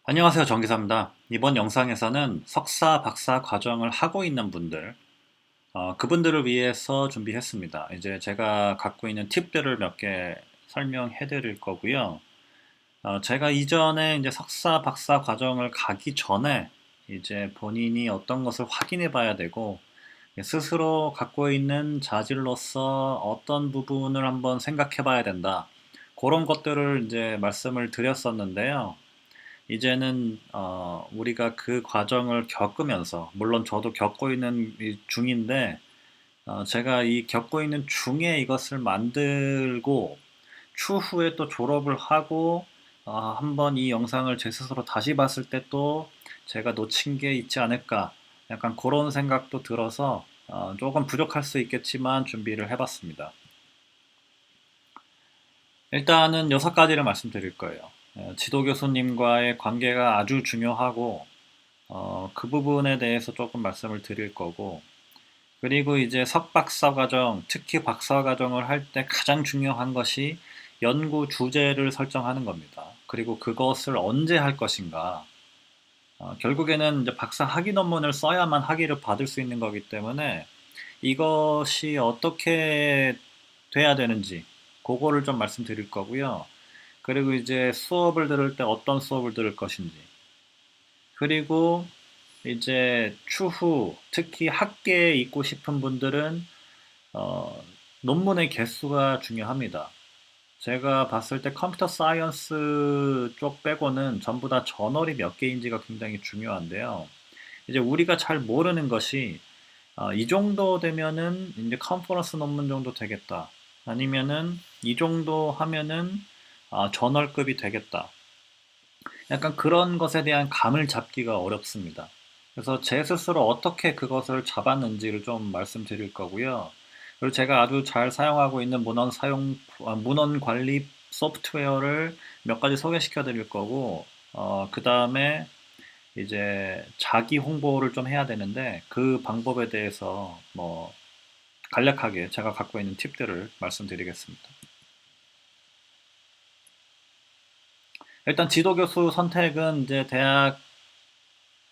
안녕하세요. 정기사입니다. 이번 영상에서는 석사, 박사 과정을 하고 있는 분들, 그분들을 위해서 준비했습니다. 이제 제가 갖고 있는 팁들을 몇 개 설명해 드릴 거고요. 제가 이전에 이제 석사, 박사 과정을 가기 전에 이제 본인이 어떤 것을 확인해 봐야 되고, 스스로 갖고 있는 자질로서 어떤 부분을 한번 생각해 봐야 된다. 그런 것들을 이제 말씀을 드렸었는데요. 이제는 우리가 그 과정을 겪으면서 물론 저도 겪고 있는 중인데 제가 이 겪고 있는 중에 이것을 만들고 추후에 또 졸업을 하고 한번 이 영상을 제 스스로 다시 봤을 때 또 제가 놓친 게 있지 않을까 약간 그런 생각도 들어서 조금 부족할 수 있겠지만 준비를 해봤습니다. 일단은 6가지를 말씀드릴 거예요. 지도 교수님과의 관계가 아주 중요하고 그 부분에 대해서 조금 말씀을 드릴 거고, 그리고 이제 석박사 과정, 특히 박사 과정을 할 때 가장 중요한 것이 연구 주제를 설정하는 겁니다. 그리고 그것을 언제 할 것인가. 결국에는 이제 박사 학위 논문을 써야만 학위를 받을 수 있는 거기 때문에 이것이 어떻게 돼야 되는지, 그거를 좀 말씀드릴 거고요. 그리고 이제 수업을 들을 때 어떤 수업을 들을 것인지, 그리고 이제 추후 특히 학계에 있고 싶은 분들은 어, 논문의 개수가 중요합니다. 제가 봤을 때 컴퓨터 사이언스 쪽 빼고는 전부 다 저널이 몇 개인지가 굉장히 중요한데요. 이제 우리가 잘 모르는 것이 이 정도 되면은 이제 컨퍼런스 논문 정도 되겠다. 아니면은 이 정도 하면은 저널급이 되겠다. 약간 그런 것에 대한 감을 잡기가 어렵습니다. 그래서 제 스스로 어떻게 그것을 잡았는지를 좀 말씀드릴 거고요. 그리고 제가 아주 잘 사용하고 있는 문헌 관리 소프트웨어를 몇 가지 소개시켜 드릴 거고, 그 다음에 이제 자기 홍보를 좀 해야 되는데, 그 방법에 대해서 뭐 간략하게 제가 갖고 있는 팁들을 말씀드리겠습니다. 일단 지도교수 선택은 이제 대학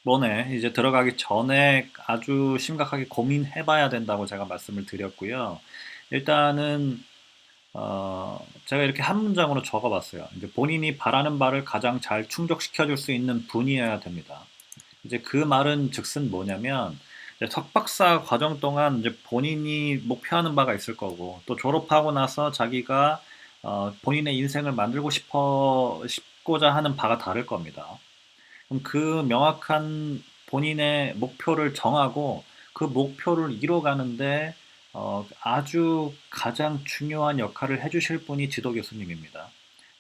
이번에 이제 들어가기 전에 아주 심각하게 고민해 봐야 된다고 제가 말씀을 드렸고요. 일단은 제가 이렇게 한 문장으로 적어 봤어요. 이제 본인이 바라는 바를 가장 잘 충족시켜 줄 수 있는 분이어야 됩니다. 이제 그 말은 즉슨 뭐냐면 이제 석박사 과정 동안 이제 본인이 목표하는 바가 있을 거고 또 졸업하고 나서 자기가 본인의 인생을 만들고 싶고자 하는 바가 다를 겁니다. 그럼 그 명확한 본인의 목표를 정하고 그 목표를 이뤄가는데 아주 가장 중요한 역할을 해주실 분이 지도 교수님입니다.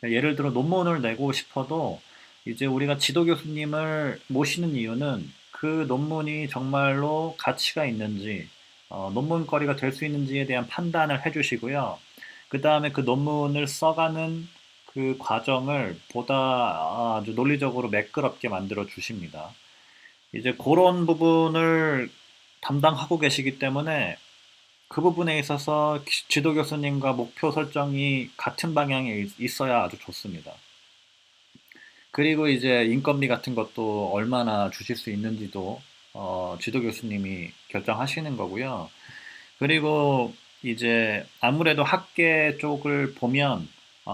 예를 들어 논문을 내고 싶어도 이제 우리가 지도 교수님을 모시는 이유는 그 논문이 정말로 가치가 있는지, 논문거리가 될 수 있는지에 대한 판단을 해주시고요. 그 다음에 그 논문을 써가는 그 과정을 보다 아주 논리적으로 매끄럽게 만들어 주십니다. 이제 그런 부분을 담당하고 계시기 때문에 그 부분에 있어서 지도 교수님과 목표 설정이 같은 방향에 있어야 아주 좋습니다. 그리고 이제 인건비 같은 것도 얼마나 주실 수 있는지도 지도 교수님이 결정하시는 거고요. 그리고 이제 아무래도 학계 쪽을 보면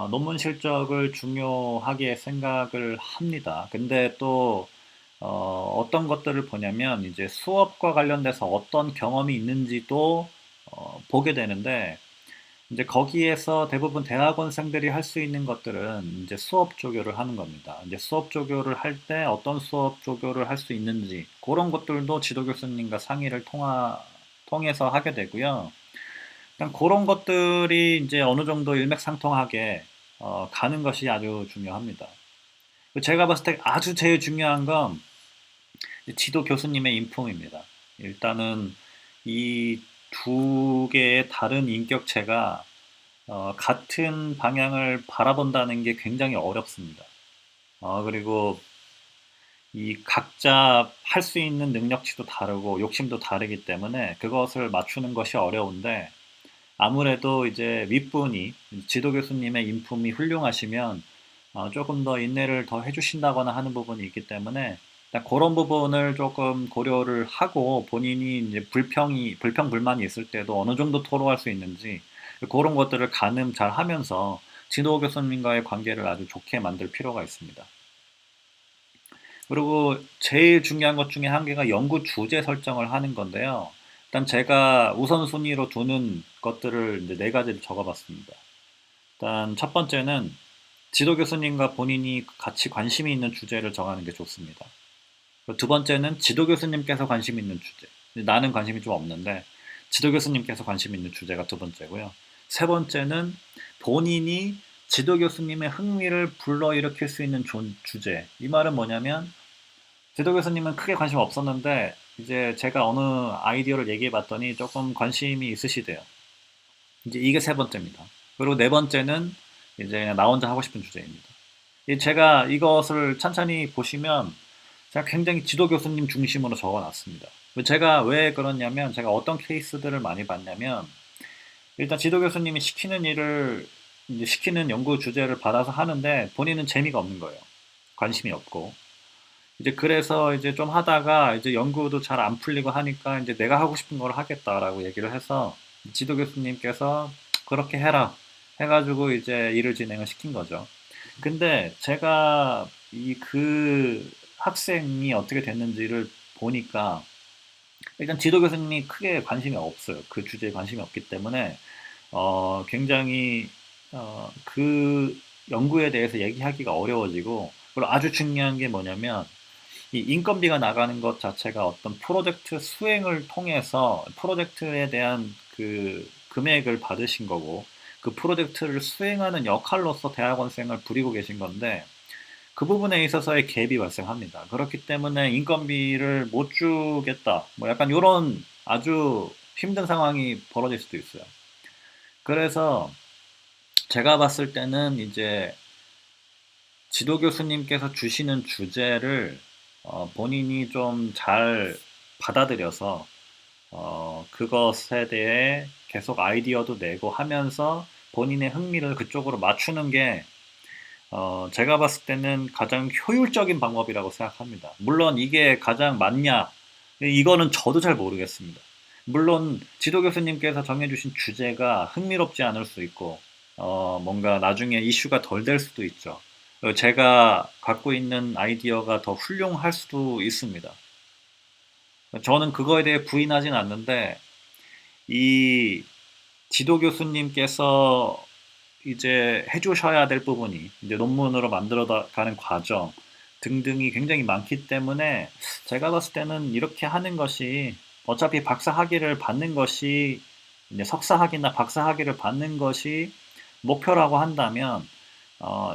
논문 실적을 중요하게 생각을 합니다. 근데 또 어떤 것들을 보냐면 이제 수업과 관련돼서 어떤 경험이 있는지도 보게 되는데 이제 거기에서 대부분 대학원생들이 할 수 있는 것들은 이제 수업 조교를 하는 겁니다. 이제 수업 조교를 할 때 어떤 수업 조교를 할 수 있는지 그런 것들도 지도 교수님과 상의를 통해서 하게 되고요. 일단 그런 것들이 이제 어느 정도 일맥상통하게 가는 것이 아주 중요합니다. 제가 봤을 때 아주 제일 중요한 건 지도 교수님의 인품입니다. 일단은 이 두 개의 다른 인격체가 같은 방향을 바라본다는 게 굉장히 어렵습니다. 그리고 이 각자 할 수 있는 능력치도 다르고 욕심도 다르기 때문에 그것을 맞추는 것이 어려운데 아무래도 이제 윗분이 지도 교수님의 인품이 훌륭하시면 조금 더 인내를 더 해주신다거나 하는 부분이 있기 때문에 일단 그런 부분을 조금 고려를 하고 본인이 이제 불평불만이 있을 때도 어느 정도 토로할 수 있는지 그런 것들을 가늠 잘 하면서 지도 교수님과의 관계를 아주 좋게 만들 필요가 있습니다. 그리고 제일 중요한 것 중에 한 개가 연구 주제 설정을 하는 건데요. 일단 제가 우선순위로 두는 것들을 이제 네 가지를 적어봤습니다. 일단 첫 번째는 지도 교수님과 본인이 같이 관심이 있는 주제를 정하는 게 좋습니다. 두 번째는 지도 교수님께서 관심 있는 주제. 나는 관심이 좀 없는데 지도 교수님께서 관심 있는 주제가 두 번째고요. 세 번째는 본인이 지도 교수님의 흥미를 불러일으킬 수 있는 주제. 이 말은 뭐냐면 지도 교수님은 크게 관심 없었는데 이제 제가 어느 아이디어를 얘기해 봤더니 조금 관심이 있으시대요. 이제 이게 세 번째입니다. 그리고 네 번째는 이제 나 혼자 하고 싶은 주제입니다. 제가 이것을 찬찬히 보시면 제가 굉장히 지도 교수님 중심으로 적어놨습니다. 제가 왜 그러냐면 제가 어떤 케이스들을 많이 봤냐면 일단 지도 교수님이 시키는 일을 이제 시키는 연구 주제를 받아서 하는데 본인은 재미가 없는 거예요. 관심이 없고 이제 그래서 이제 좀 하다가 이제 연구도 잘 안 풀리고 하니까 이제 내가 하고 싶은 걸 하겠다라고 얘기를 해서 지도 교수님께서 그렇게 해라 해가지고 이제 일을 진행을 시킨 거죠. 근데 제가 이 그 학생이 어떻게 됐는지를 보니까 일단 지도 교수님이 크게 관심이 없어요. 그 주제에 관심이 없기 때문에 굉장히 그 연구에 대해서 얘기하기가 어려워지고 그리고 아주 중요한 게 뭐냐면 이 인건비가 나가는 것 자체가 어떤 프로젝트 수행을 통해서 프로젝트에 대한 그 금액을 받으신 거고 그 프로젝트를 수행하는 역할로서 대학원생을 부리고 계신 건데 그 부분에 있어서의 갭이 발생합니다. 그렇기 때문에 인건비를 못 주겠다. 뭐 약간 이런 아주 힘든 상황이 벌어질 수도 있어요. 그래서 제가 봤을 때는 이제 지도 교수님께서 주시는 주제를 본인이 좀 잘 받아들여서 그것에 대해 계속 아이디어도 내고 하면서 본인의 흥미를 그쪽으로 맞추는 게 제가 봤을 때는 가장 효율적인 방법이라고 생각합니다. 물론 이게 가장 맞냐? 이거는 저도 잘 모르겠습니다. 물론 지도 교수님께서 정해주신 주제가 흥미롭지 않을 수 있고, 뭔가 나중에 이슈가 덜 될 수도 있죠. 제가 갖고 있는 아이디어가 더 훌륭할 수도 있습니다. 저는 그거에 대해 부인하진 않는데, 이 지도 교수님께서 이제 해주셔야 될 부분이 이제 논문으로 만들어 가는 과정 등등이 굉장히 많기 때문에 제가 봤을 때는 이렇게 하는 것이 어차피 박사 학위를 받는 것이 이제 석사 학위나 박사 학위를 받는 것이 목표라고 한다면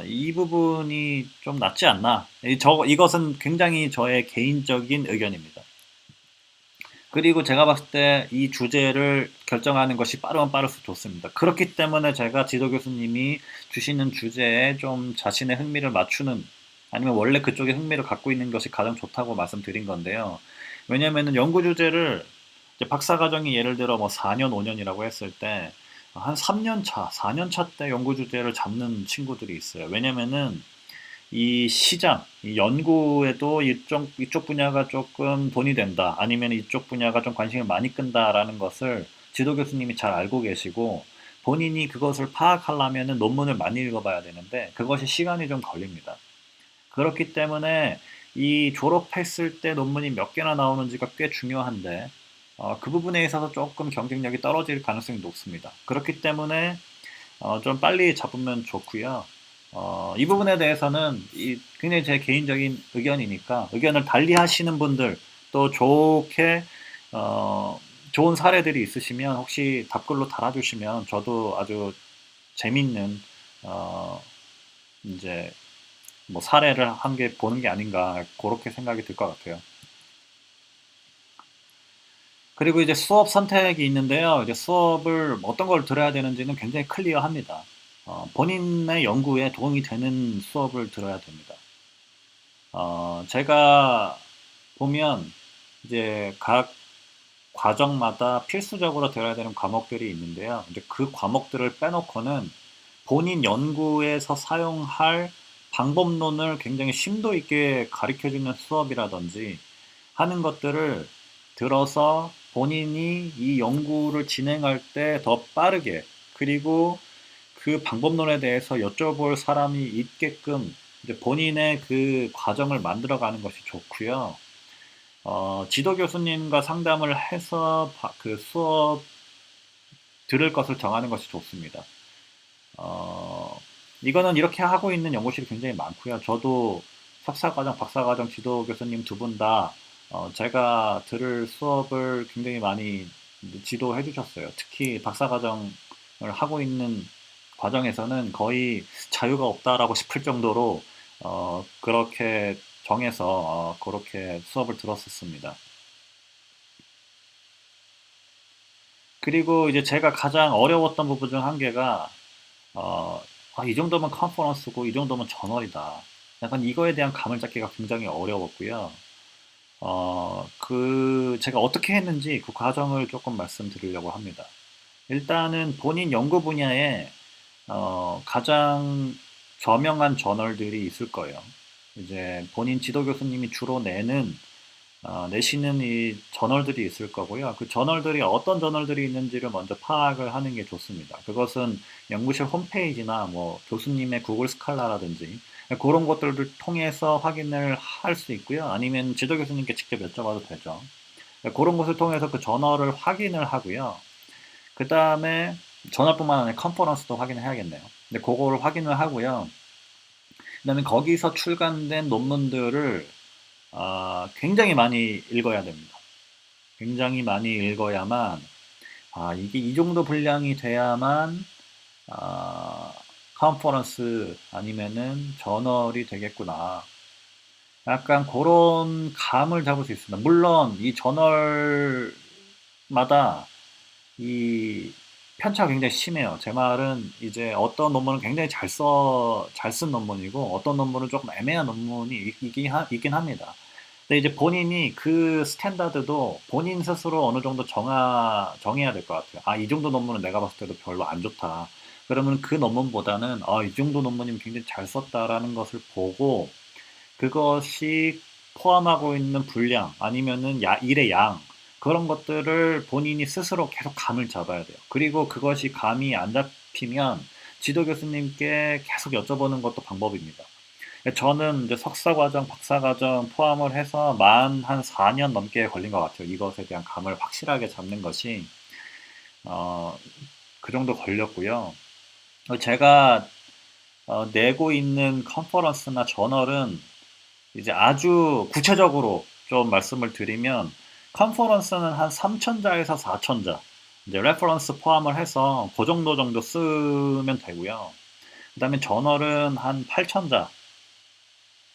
이 부분이 좀 낫지 않나. 이것은 굉장히 저의 개인적인 의견입니다. 그리고 제가 봤을 때 이 주제를 결정하는 것이 빠르면 빠를수록 좋습니다. 그렇기 때문에 제가 지도 교수님이 주시는 주제에 좀 자신의 흥미를 맞추는 아니면 원래 그쪽에 흥미를 갖고 있는 것이 가장 좋다고 말씀드린 건데요. 왜냐하면 연구 주제를 이제 박사 과정이 예를 들어 뭐 4년, 5년이라고 했을 때 한 3년 차, 4년 차 때 연구 주제를 잡는 친구들이 있어요. 왜냐면은 이 시장, 이 연구에도 이쪽 분야가 조금 돈이 된다. 아니면 이쪽 분야가 좀 관심을 많이 끈다라는 것을 지도 교수님이 잘 알고 계시고 본인이 그것을 파악하려면 논문을 많이 읽어봐야 되는데 그것이 시간이 좀 걸립니다. 그렇기 때문에 이 졸업했을 때 논문이 몇 개나 나오는지가 꽤 중요한데 그 부분에 있어서 조금 경쟁력이 떨어질 가능성이 높습니다. 그렇기 때문에 좀 빨리 잡으면 좋고요. 이 부분에 대해서는 굉장히 제 개인적인 의견이니까 의견을 달리 하시는 분들 또 좋은 사례들이 있으시면 혹시 답글로 달아주시면 저도 아주 재밌는 어, 이제 뭐 사례를 한 개 보는 게 아닌가 그렇게 생각이 들 것 같아요. 그리고 이제 수업 선택이 있는데요. 이제 수업을 어떤 걸 들어야 되는지는 굉장히 클리어합니다. 본인의 연구에 도움이 되는 수업을 들어야 됩니다. 제가 보면 이제 각 과정마다 필수적으로 들어야 되는 과목들이 있는데요. 이제 그 과목들을 빼놓고는 본인 연구에서 사용할 방법론을 굉장히 심도 있게 가르쳐주는 수업이라든지 하는 것들을 들어서 본인이 이 연구를 진행할 때 더 빠르게, 그리고 그 방법론에 대해서 여쭤볼 사람이 있게끔 이제 본인의 그 과정을 만들어가는 것이 좋고요. 지도 교수님과 상담을 해서 그 수업 들을 것을 정하는 것이 좋습니다. 어, 이거는 이렇게 하고 있는 연구실이 굉장히 많고요. 저도 석사과정, 박사과정 지도 교수님 두 분 다 제가 들을 수업을 굉장히 많이 지도해 주셨어요. 특히 박사과정을 하고 있는 과정에서는 거의 자유가 없다라고 싶을 정도로 그렇게 정해서 그렇게 수업을 들었었습니다. 그리고 이제 제가 가장 어려웠던 부분 중 한 개가 이 정도면 컨퍼런스고 이 정도면 저널이다. 약간 이거에 대한 감을 잡기가 굉장히 어려웠고요. 제가 어떻게 했는지 그 과정을 조금 말씀드리려고 합니다. 일단은 본인 연구 분야에 가장 저명한 저널들이 있을 거예요. 이제 본인 지도 교수님이 주로 내시는 이 저널들이 있을 거고요. 그 저널들이 어떤 저널들이 있는지를 먼저 파악을 하는 게 좋습니다. 그것은 연구실 홈페이지나 뭐 교수님의 구글 스칼라라든지 그런 것들을 통해서 확인을 할 수 있고요. 아니면 지도 교수님께 직접 여쭤봐도 되죠. 그런 것을 통해서 그 저널을 확인을 하고요. 그 다음에 저널뿐만 아니라 컨퍼런스도 확인을 해야겠네요. 근데 그거를 확인을 하고요. 그 다음에 거기서 출간된 논문들을 굉장히 많이 읽어야 됩니다. 굉장히 많이 읽어야만, 이게 이 정도 분량이 돼야만, 아, 컨퍼런스 아니면은 저널이 되겠구나. 약간 그런 감을 잡을 수 있습니다. 물론 이 저널마다 이 편차가 굉장히 심해요. 제 말은 이제 어떤 논문은 굉장히 잘 쓴 논문이고 어떤 논문은 조금 애매한 논문이 있긴 합니다. 근데 이제 본인이 그 스탠다드도 본인 스스로 어느 정도 정해야 될 것 같아요. 이 정도 논문은 내가 봤을 때도 별로 안 좋다. 그러면 그 논문보다는, 이 정도 논문이면 굉장히 잘 썼다라는 것을 보고, 그것이 포함하고 있는 분량, 아니면은 일의 양, 그런 것들을 본인이 스스로 계속 감을 잡아야 돼요. 그리고 그것이 감이 안 잡히면 지도 교수님께 계속 여쭤보는 것도 방법입니다. 저는 이제 석사과정, 박사과정 포함을 해서 한 4년 넘게 걸린 것 같아요. 이것에 대한 감을 확실하게 잡는 것이, 어, 그 정도 걸렸고요. 제가 내고 있는 컨퍼런스나 저널은 이제 아주 구체적으로 좀 말씀을 드리면, 컨퍼런스는 한 3천자에서 4천자, 이제 레퍼런스 포함을 해서 그 정도 쓰면 되고요. 그 다음에 저널은 한 8천자,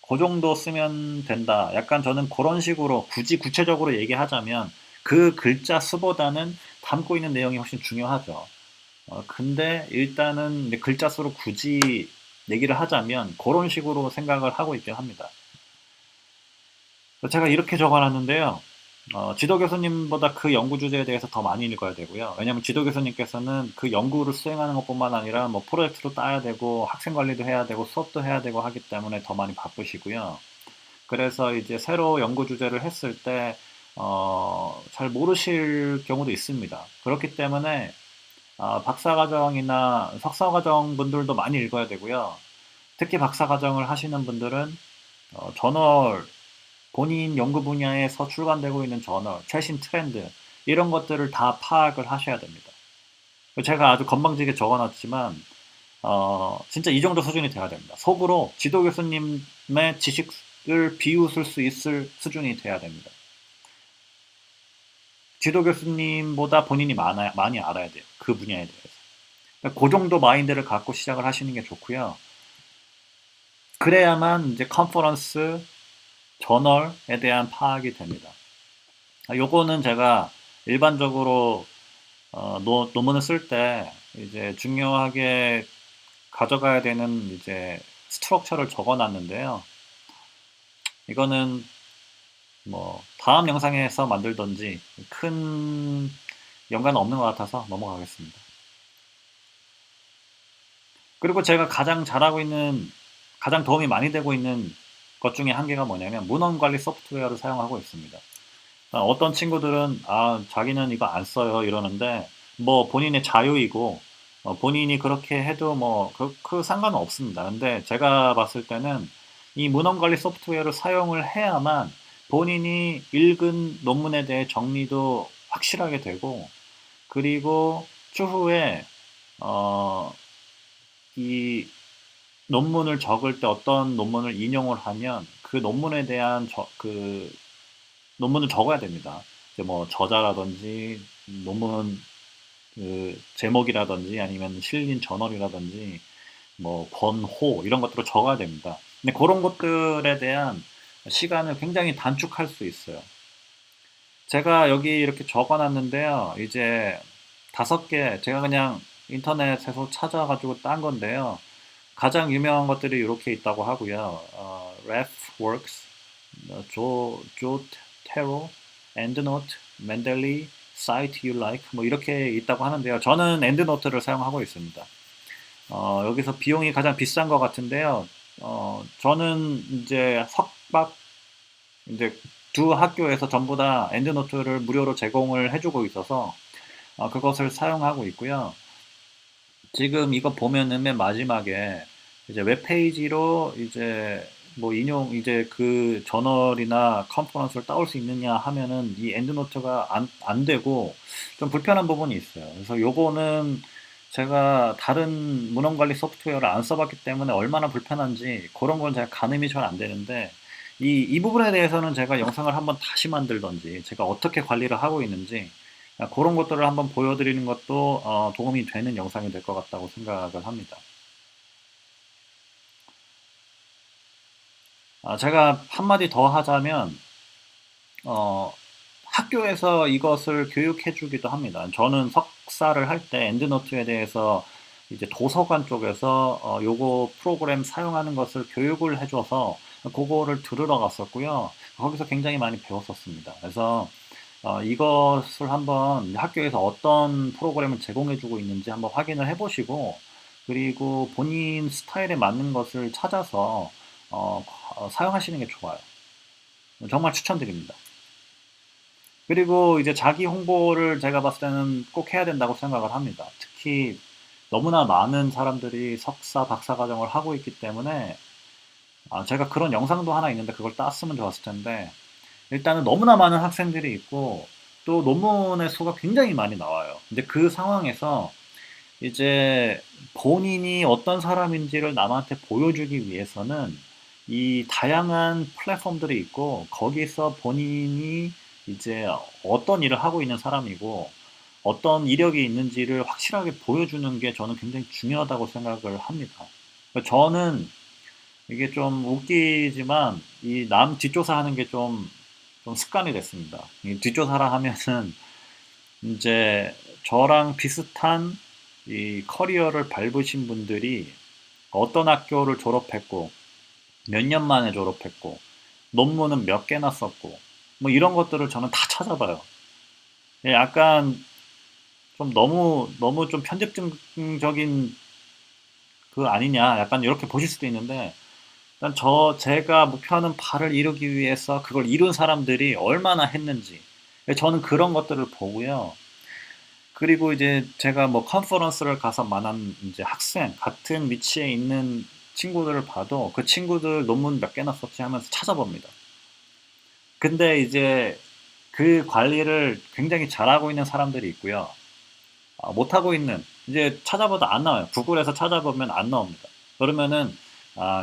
그 정도 쓰면 된다. 약간 저는 그런 식으로 굳이 구체적으로 얘기하자면 그 글자 수보다는 담고 있는 내용이 훨씬 중요하죠. 근데 일단은 이제 글자 수로 굳이 얘기를 하자면 그런 식으로 생각을 하고 있긴 합니다. 제가 이렇게 적어놨는데요. 지도 교수님보다 그 연구 주제에 대해서 더 많이 읽어야 되고요. 왜냐하면 지도 교수님께서는 그 연구를 수행하는 것뿐만 아니라 뭐 프로젝트도 따야 되고 학생 관리도 해야 되고 수업도 해야 되고 하기 때문에 더 많이 바쁘시고요. 그래서 이제 새로 연구 주제를 했을 때, 잘 모르실 경우도 있습니다. 그렇기 때문에, 박사과정이나 석사과정 분들도 많이 읽어야 되고요. 특히 박사과정을 하시는 분들은, 저널, 본인 연구 분야에서 출간되고 있는 저널, 최신 트렌드, 이런 것들을 다 파악을 하셔야 됩니다. 제가 아주 건방지게 적어놨지만, 진짜 이 정도 수준이 돼야 됩니다. 속으로 지도 교수님의 지식을 비웃을 수 있을 수준이 돼야 됩니다. 지도 교수님보다 본인이 많이 알아야 돼요. 그 분야에 대해서. 그러니까 그 정도 마인드를 갖고 시작을 하시는 게 좋고요. 그래야만 이제 컨퍼런스, 저널에 대한 파악이 됩니다. 요거는 제가 일반적으로 논문을 쓸 때 이제 중요하게 가져가야 되는 이제 스트럭처를 적어 놨는데요. 이거는 뭐 다음 영상에서 만들던지 큰 연관은 없는 것 같아서 넘어가겠습니다. 그리고 제가 가장 잘하고 있는 가장 도움이 많이 되고 있는 것 중에 한 개가 뭐냐면 문헌 관리 소프트웨어를 사용하고 있습니다. 어떤 친구들은 자기는 이거 안 써요 이러는데 뭐 본인의 자유이고 본인이 그렇게 해도 뭐 그 상관은 없습니다. 근데 제가 봤을 때는 이 문헌 관리 소프트웨어를 사용을 해야만 본인이 읽은 논문에 대해 정리도 확실하게 되고 그리고 추후에 어, 이 논문을 적을 때 어떤 논문을 인용을 하면 그 논문에 대한 그 논문을 적어야 됩니다. 이제 뭐 저자라든지 논문 그 제목이라든지 아니면 실린 저널이라든지 뭐 권호 이런 것들을 적어야 됩니다. 근데 그런 것들에 대한 시간을 굉장히 단축할 수 있어요. 제가 여기 이렇게 적어놨는데요. 이제 5개 제가 그냥 인터넷에서 찾아가지고 딴 건데요. 가장 유명한 것들이 이렇게 있다고 하고요. RefWorks, 조테로, 엔드노트, 맨델리, Cite You Like 뭐 이렇게 있다고 하는데요. 저는 엔드노트를 사용하고 있습니다. 여기서 비용이 가장 비싼 것 같은데요. 저는 이제 석박 이제 두 학교에서 전부 다 엔드노트를 무료로 제공을 해주고 있어서 그것을 사용하고 있고요. 지금 이거 보면은 맨 마지막에 이제 웹페이지로 이제 뭐 인용 이제 그 저널이나 컨퍼런스를 따올 수 있느냐 하면은 이 엔드노트가 안 되고 좀 불편한 부분이 있어요. 그래서 요거는 제가 다른 문헌 관리 소프트웨어를 안 써봤기 때문에 얼마나 불편한지 그런 건 제가 가늠이 잘 안 되는데 이 부분에 대해서는 제가 영상을 한번 다시 만들던지 제가 어떻게 관리를 하고 있는지 그런 것들을 한번 보여드리는 것도 도움이 되는 영상이 될 것 같다고 생각을 합니다. 제가 한마디 더 하자면 어, 학교에서 이것을 교육해 주기도 합니다. 저는 석사를 할 때 엔드노트에 대해서 이제 도서관 쪽에서 요거 프로그램 사용하는 것을 교육을 해줘서 그거를 들으러 갔었고요. 거기서 굉장히 많이 배웠었습니다. 그래서 이것을 한번 학교에서 어떤 프로그램을 제공해 주고 있는지 한번 확인을 해 보시고 그리고 본인 스타일에 맞는 것을 찾아서 사용하시는 게 좋아요. 정말 추천드립니다. 그리고 이제 자기 홍보를 제가 봤을 때는 꼭 해야 된다고 생각을 합니다. 특히 너무나 많은 사람들이 석사, 박사 과정을 하고 있기 때문에 제가 그런 영상도 하나 있는데 그걸 땄으면 좋았을 텐데 일단은 너무나 많은 학생들이 있고 또 논문의 수가 굉장히 많이 나와요. 근데 그 상황에서 이제 본인이 어떤 사람인지를 남한테 보여주기 위해서는 이 다양한 플랫폼들이 있고 거기서 본인이 이제 어떤 일을 하고 있는 사람이고 어떤 이력이 있는지를 확실하게 보여주는 게 저는 굉장히 중요하다고 생각을 합니다. 저는 이게 좀 웃기지만 이 남 뒷조사하는 게 좀 습관이 됐습니다. 이 뒷조사라 하면은 이제 저랑 비슷한 이 커리어를 밟으신 분들이 어떤 학교를 졸업했고 몇 년 만에 졸업했고 논문은 몇 개나 썼고 뭐 이런 것들을 저는 다 찾아봐요. 예, 약간 좀 너무 좀 편집증적인 그 아니냐 약간 이렇게 보실 수도 있는데 일단 제가 목표하는 바를 이루기 위해서 그걸 이룬 사람들이 얼마나 했는지 저는 그런 것들을 보고요. 그리고 이제 제가 뭐 컨퍼런스를 가서 만난 이제 학생 같은 위치에 있는 친구들을 봐도 그 친구들 논문 몇 개나 썼지 하면서 찾아봅니다. 근데 이제 그 관리를 굉장히 잘하고 있는 사람들이 있고요. 못하고 있는 이제 찾아봐도 안 나와요. 구글에서 찾아보면 안 나옵니다. 그러면은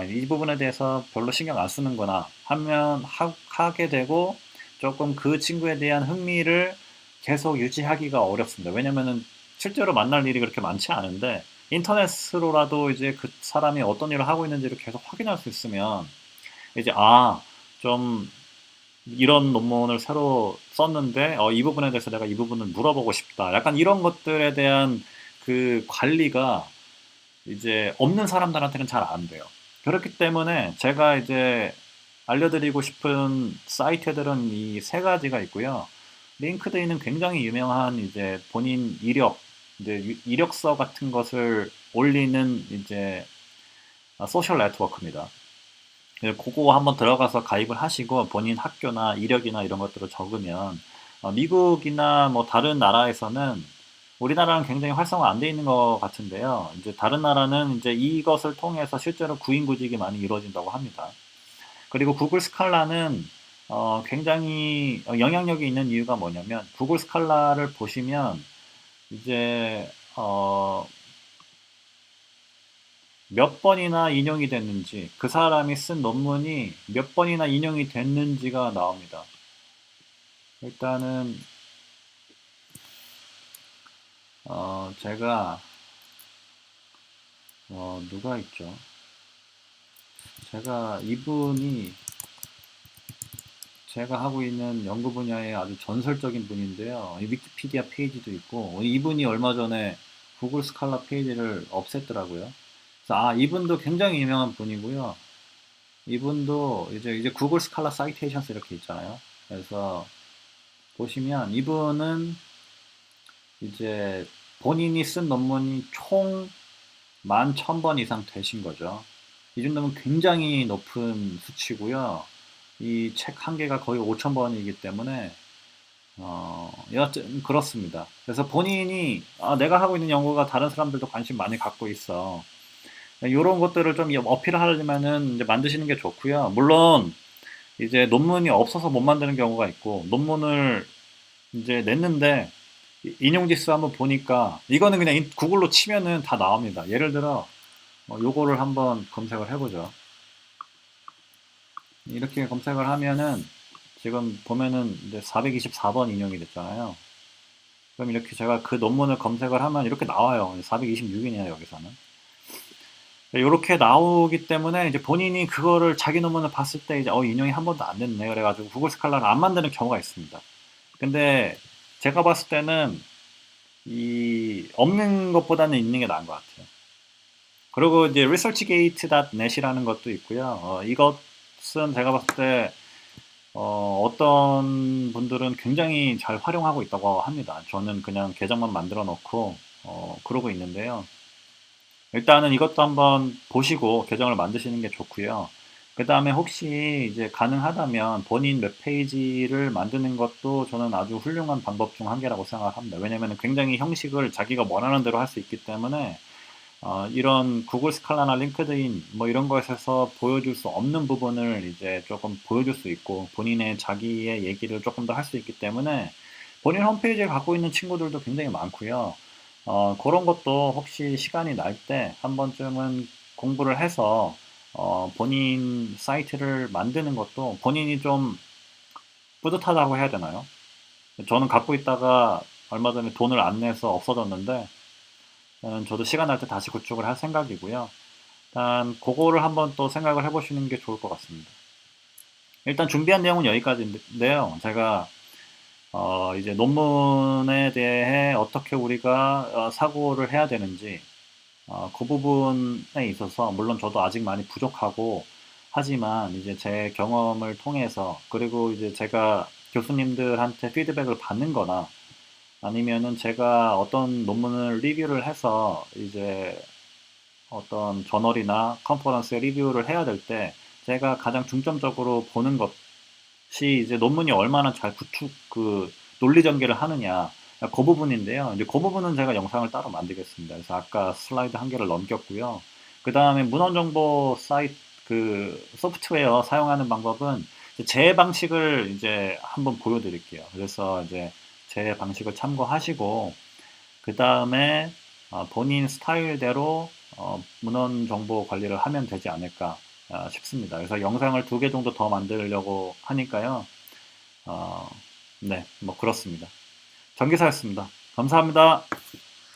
이 부분에 대해서 별로 신경 안 쓰는구나 하면 하게 되고 조금 그 친구에 대한 흥미를 계속 유지하기가 어렵습니다. 왜냐면은 실제로 만날 일이 그렇게 많지 않은데 인터넷으로라도 이제 그 사람이 어떤 일을 하고 있는지를 계속 확인할 수 있으면 이제 좀 이런 논문을 새로 썼는데 이 부분에 대해서 내가 이 부분을 물어보고 싶다. 약간 이런 것들에 대한 그 관리가 이제 없는 사람들한테는 잘 안 돼요. 그렇기 때문에 제가 이제 알려드리고 싶은 사이트들은 이 세 가지가 있고요. 링크드인은 굉장히 유명한 이제 본인 이제 이력서 같은 것을 올리는 이제 소셜 네트워크입니다. 그거 한번 들어가서 가입을 하시고 본인 학교나 이력이나 이런 것들을 적으면 미국이나 뭐 다른 나라에서는 우리나라는 굉장히 활성화 안 돼 있는 것 같은데요. 이제 다른 나라는 이제 이것을 통해서 실제로 구인구직이 많이 이루어진다고 합니다. 그리고 구글 스칼라는 굉장히 영향력이 있는 이유가 뭐냐면 구글 스칼라를 보시면 이제 몇 번이나 인용이 됐는지 그 사람이 쓴 논문이 몇 번이나 인용이 됐는지가 나옵니다. 일단은 제가 누가 있죠? 제가 이분이 제가 하고 있는 연구 분야의 아주 전설적인 분인데요. 이 위키피디아 페이지도 있고 이분이 얼마 전에 구글 스칼라 페이지를 없앴더라고요. 그래서 이분도 굉장히 유명한 분이고요. 이분도 이제 구글 스칼라 사이테이션스 이렇게 있잖아요. 그래서 보시면 이분은 이제 본인이 쓴 논문이 총 11,000번 이상 되신 거죠. 이 정도면 굉장히 높은 수치고요. 이 책 한 개가 거의 5,000번이기 때문에 여하튼 그렇습니다. 그래서 본인이 내가 하고 있는 연구가 다른 사람들도 관심 많이 갖고 있어. 이런 것들을 좀 어필을 하려면은 이제 만드시는 게 좋고요. 물론 이제 논문이 없어서 못 만드는 경우가 있고 논문을 이제 냈는데 인용지수 한번 보니까 이거는 그냥 구글로 치면은 다 나옵니다. 예를 들어 요거를 한번 검색을 해보죠. 이렇게 검색을 하면은 지금 보면은 이제 424번 인용이 됐잖아요. 그럼 이렇게 제가 그 논문을 검색을 하면 이렇게 나와요. 426이네요, 여기서는. 이렇게 나오기 때문에 이제 본인이 그거를 자기 논문을 봤을 때 이제 인용이 한 번도 안 됐네. 그래가지고 구글 스칼라를 안 만드는 경우가 있습니다. 근데 제가 봤을 때는 이 없는 것보다는 있는 게 나은 것 같아요. 그리고 이제 researchgate.net이라는 것도 있고요. 이것은 제가 봤을 때 어떤 분들은 굉장히 잘 활용하고 있다고 합니다. 저는 그냥 계정만 만들어 놓고 그러고 있는데요. 일단은 이것도 한번 보시고 계정을 만드시는 게 좋고요. 그 다음에 혹시 이제 가능하다면 본인 웹페이지를 만드는 것도 저는 아주 훌륭한 방법 중 한 개라고 생각합니다. 왜냐면 굉장히 형식을 자기가 원하는 대로 할 수 있기 때문에 이런 구글 스칼라나 링크드인 뭐 이런 것에서 보여줄 수 없는 부분을 이제 조금 보여줄 수 있고 본인의 자기의 얘기를 조금 더 할 수 있기 때문에 본인 홈페이지에 갖고 있는 친구들도 굉장히 많고요. 그런 것도 혹시 시간이 날 때 한 번쯤은 공부를 해서 본인 사이트를 만드는 것도 본인이 좀 뿌듯하다고 해야 되나요? 저는 갖고 있다가 얼마 전에 돈을 안 내서 없어졌는데 저도 시간 날 때 다시 구축을 할 생각이고요. 일단 그거를 한번 또 생각을 해보시는 게 좋을 것 같습니다. 일단 준비한 내용은 여기까지인데요. 제가 이제 논문에 대해 어떻게 우리가 사고를 해야 되는지 그 부분에 있어서 물론 저도 아직 많이 부족하고 하지만 이제 제 경험을 통해서 그리고 이제 제가 교수님들한테 피드백을 받는 거나 아니면은 제가 어떤 논문을 리뷰를 해서 이제 어떤 저널이나 컨퍼런스에 리뷰를 해야 될 때 제가 가장 중점적으로 보는 것이 이제 논문이 얼마나 잘 논리 전개를 하느냐 그 부분인데요. 이제 그 부분은 제가 영상을 따로 만들겠습니다. 그래서 아까 슬라이드 한 개를 넘겼고요. 그 다음에 문헌 정보 사이트 그 소프트웨어 사용하는 방법은 제 방식을 이제 한번 보여드릴게요. 그래서 이제 제 방식을 참고하시고 그 다음에 본인 스타일대로 문헌 정보 관리를 하면 되지 않을까 싶습니다. 그래서 영상을 2개 정도 더 만들려고 하니까요. 네, 뭐 그렇습니다. 전기사였습니다. 감사합니다.